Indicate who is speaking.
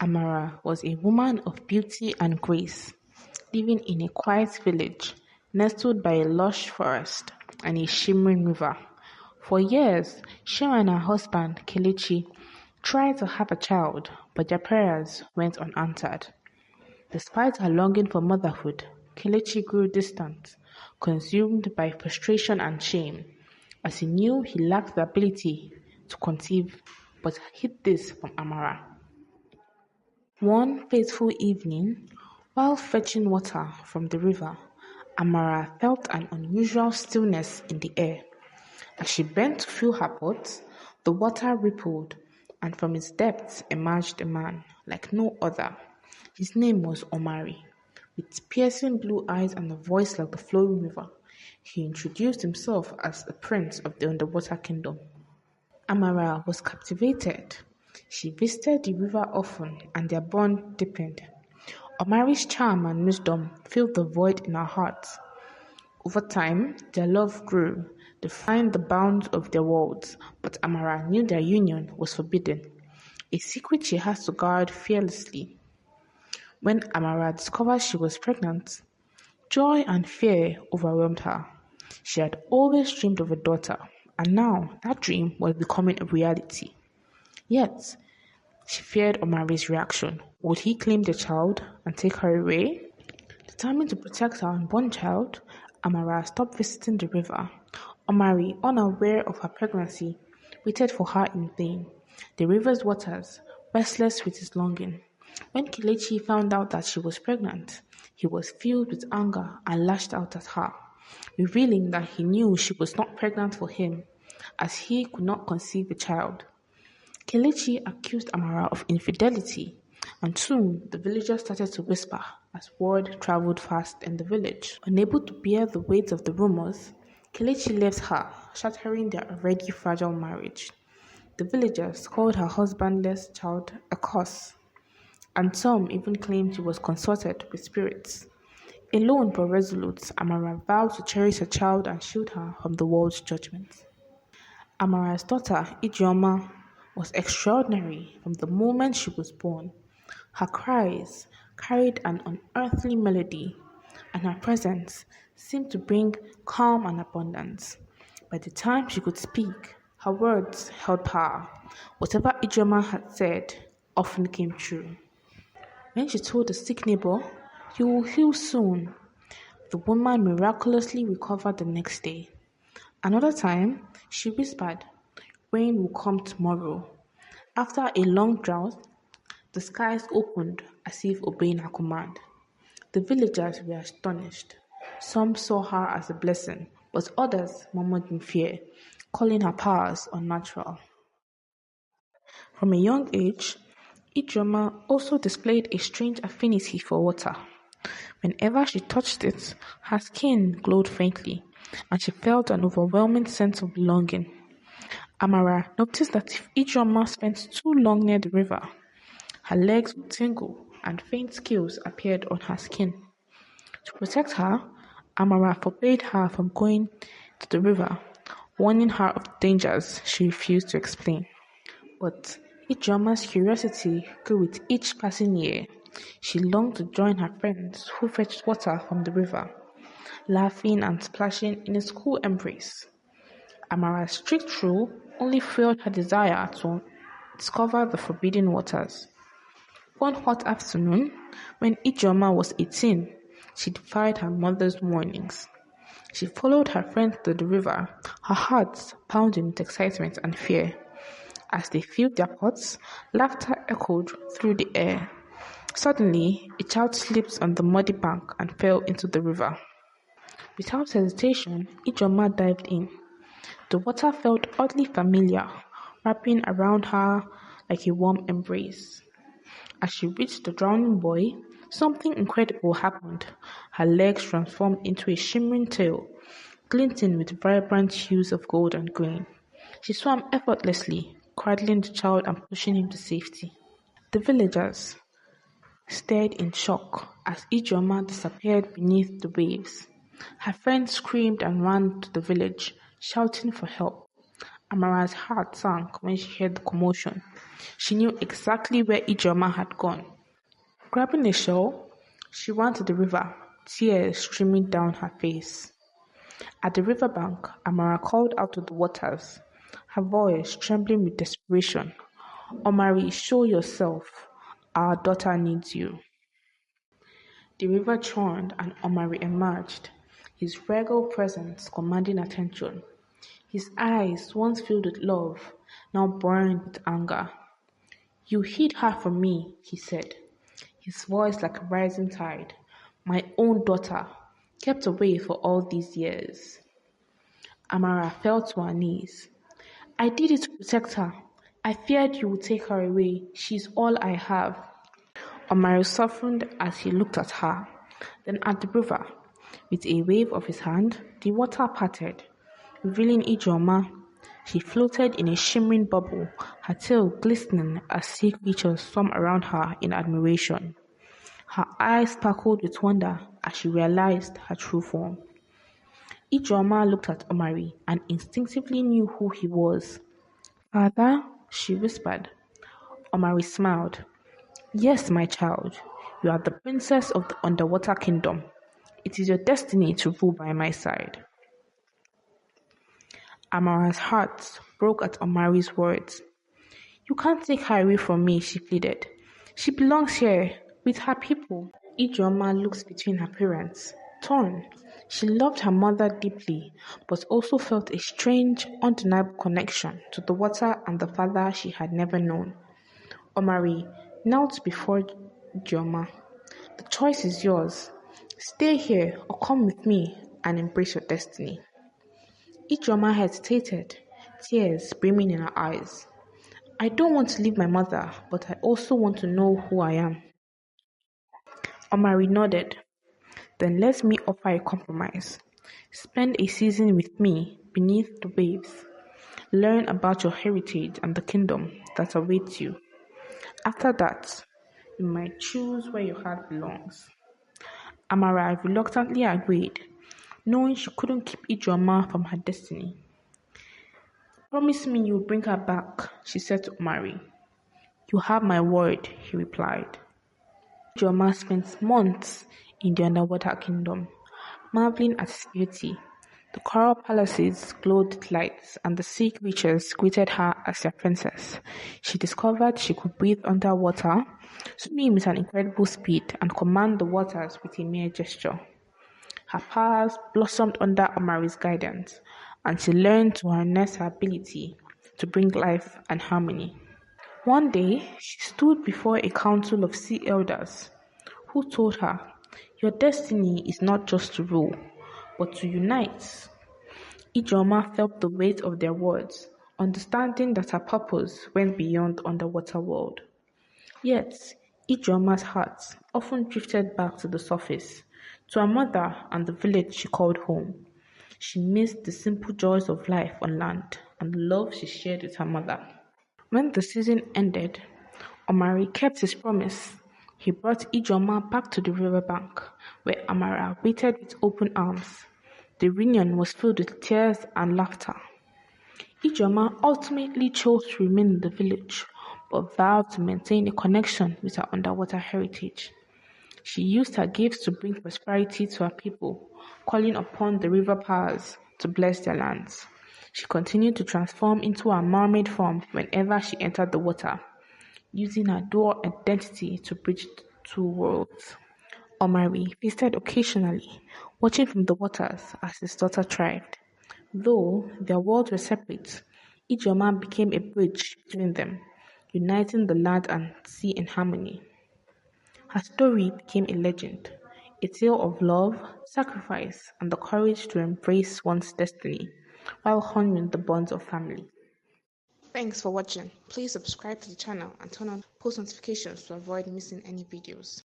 Speaker 1: Amara was a woman of beauty and grace, living in a quiet village nestled by a lush forest and a shimmering river. For years, she and her husband, Kelechi, tried to have a child, but their prayers went unanswered. Despite her longing for motherhood, Kelechi grew distant, consumed by frustration and shame, as he knew he lacked the ability to conceive, but hid this from Amara. One fateful evening, while fetching water from the river, Amara felt an unusual stillness in the air. As she bent to fill her pot, the water rippled, and from its depths emerged a man like no other. His name was Omari. With piercing blue eyes and a voice like the flowing river, he introduced himself as the prince of the underwater kingdom. Amara was captivated. She visited the river often, and their bond deepened. Omari's charm and wisdom filled the void in her heart. Over time, their love grew, defying the bounds of their worlds, but Amara knew their union was forbidden, a secret she had to guard fearlessly. When Amara discovered she was pregnant, joy and fear overwhelmed her. She had always dreamed of a daughter, and now that dream was becoming a reality. Yet, she feared Omari's reaction. Would he claim the child and take her away? Determined to protect her unborn child, Amara stopped visiting the river. Omari, unaware of her pregnancy, waited for her in vain. The river's waters, restless with his longing. When Kelechi found out that she was pregnant, he was filled with anger and lashed out at her, revealing that he knew she was not pregnant for him, as he could not conceive a child. Kelechi accused Amara of infidelity, and soon the villagers started to whisper as word traveled fast in the village. Unable to bear the weight of the rumors, Kelechi left her, shattering their already fragile marriage. The villagers called her husbandless child a curse, and some even claimed she was consorted with spirits. Alone but resolute, Amara vowed to cherish her child and shield her from the world's judgment. Amara's daughter, Ijeoma, was extraordinary from the moment she was born. Her cries carried an unearthly melody, and her presence seemed to bring calm and abundance. By the time she could speak, her words held power. Whatever Ijeoma had said often came true. When she told the sick neighbor, "You will heal soon," the woman miraculously recovered the next day. Another time, she whispered, "Rain will come tomorrow." After a long drought, the skies opened as if obeying her command. The villagers were astonished. Some saw her as a blessing, but others murmured in fear, calling her powers unnatural. From a young age, Ijeoma also displayed a strange affinity for water. Whenever she touched it, her skin glowed faintly, and she felt an overwhelming sense of belonging. Amara noticed that if Ijeoma spent too long near the river, her legs would tingle and faint scales appeared on her skin. To protect her, Amara forbade her from going to the river, warning her of the dangers she refused to explain. But Ijeoma's curiosity grew with each passing year. She longed to join her friends who fetched water from the river, laughing and splashing in its cool embrace. Amara's strict rule only fueled her desire to discover the forbidden waters. One hot afternoon, when Ijeoma was 18, she defied her mother's warnings. She followed her friends to the river, her heart pounding with excitement and fear. As they filled their pots, laughter echoed through the air. Suddenly, a child slipped on the muddy bank and fell into the river. Without hesitation, Ijeoma dived in. The water felt oddly familiar, wrapping around her like a warm embrace. As she reached the drowning boy, something incredible happened. Her legs transformed into a shimmering tail, glinting with vibrant hues of gold and green. She swam effortlessly, cradling the child and pushing him to safety. The villagers stared in shock as Ijeoma disappeared beneath the waves. Her friends screamed and ran to the village, shouting for help. Amara's heart sank when she heard the commotion. She knew exactly where Ijeoma had gone. Grabbing a shawl, she ran to the river, tears streaming down her face. At the riverbank, Amara called out to the waters, her voice trembling with desperation. Omari, show yourself. Our daughter needs you. The river churned and Omari emerged, his regal presence commanding attention. His eyes, once filled with love, now burned with anger. You hid her from me, he said, his voice like a rising tide. My own daughter, kept away for all these years. Amara fell to her knees. I did it to protect her. I feared you would take her away. She's all I have. Omari softened as he looked at her, then at the river. With a wave of his hand, the water parted, revealing Ijeoma. She floated in a shimmering bubble, her tail glistening as sea creatures swam around her in admiration. Her eyes sparkled with wonder as she realized her true form. Ijeoma looked at Omari and instinctively knew who he was. Father, she whispered. Omari smiled. Yes, my child, you are the princess of the underwater kingdom. It is your destiny to rule by my side. Amara's heart broke at Omari's words. You can't take her away from me, she pleaded. She belongs here, with her people. Ijeoma looked between her parents, torn. She loved her mother deeply, but also felt a strange, undeniable connection to the water and the father she had never known. Omari knelt before Ijeoma. The choice is yours. Stay here or come with me and embrace your destiny. Ijeoma hesitated, tears brimming in her eyes. I don't want to leave my mother, but I also want to know who I am. Omari nodded. Then let me offer a compromise. Spend a season with me beneath the waves. Learn about your heritage and the kingdom that awaits you. After that, you might choose where your heart belongs. Amara reluctantly agreed, knowing she couldn't keep Ijeoma from her destiny. Promise me you'll bring her back, she said to Omari. You have my word, he replied. Ijeoma spent months in the underwater kingdom, marveling at its beauty. The coral palaces glowed with lights, and the sea creatures greeted her as their princess. She discovered she could breathe underwater, swim with an incredible speed, and command the waters with a mere gesture. Her powers blossomed under Omari's guidance, and she learned to harness her ability to bring life and harmony. One day, she stood before a council of sea elders who told her, Your destiny is not just to rule, but to unite. Ijeoma felt the weight of their words, understanding that her purpose went beyond the underwater world. Yet, Ijeoma's heart often drifted back to the surface, to her mother and the village she called home. She missed the simple joys of life on land and the love she shared with her mother. When the season ended, Omari kept his promise. He brought Ijeoma back to the riverbank, where Amara waited with open arms. The reunion was filled with tears and laughter. Ijeoma ultimately chose to remain in the village, but vowed to maintain a connection with her underwater heritage. She used her gifts to bring prosperity to her people, calling upon the river powers to bless their lands. She continued to transform into her mermaid form whenever she entered the water, using her dual identity to bridge the two worlds. Omari visited occasionally, watching from the waters as his daughter thrived. Though their worlds were separate, Ijeoma became a bridge between them, uniting the land and sea in harmony. Her story became a legend, a tale of love, sacrifice, and the courage to embrace one's destiny while honoring the bonds of family. Thanks for watching. Please subscribe to the channel and turn on post notifications to avoid missing any videos.